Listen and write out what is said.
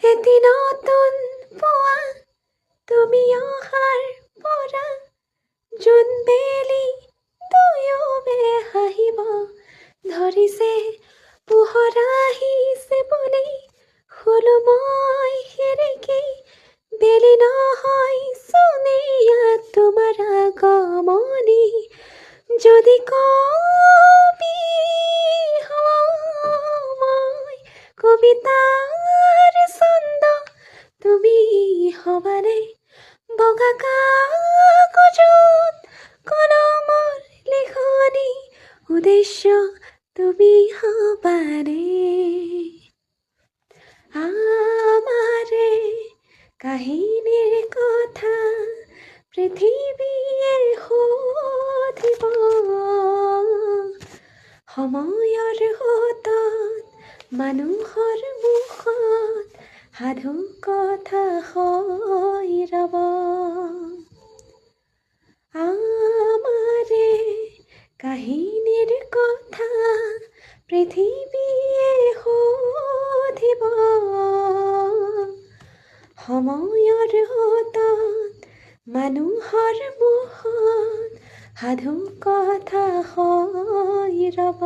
এদিনতোন পোৱা তুমি অহাৰ পৰা জোনবেলি দুয়োবে হাঁহিব ধৰিছে পোহৰ আহিছে বুলি শুলো মই সেৰেকি বেলি নহয় চোনেয়া তোমাৰ আগমনি যদি কবি মই কবিতাৰ ছন্দ তুমি হবানে বগা কাগজত কলমৰ লিখনি উদ্দেশ্য তুমি হবানে আমাৰে কাহিনীৰ কথা পৃথিৱীয়ে সুধিব সময়ৰ সোঁতত মানুহৰ মুখত সাধু কথা হৈ ৰব আমাৰে কাহিনীৰ কথা পৃথিৱীয়ে সুধিব সময়ৰ সোঁতত মানুহৰ মুখত সাধু কথা হৈ ৰব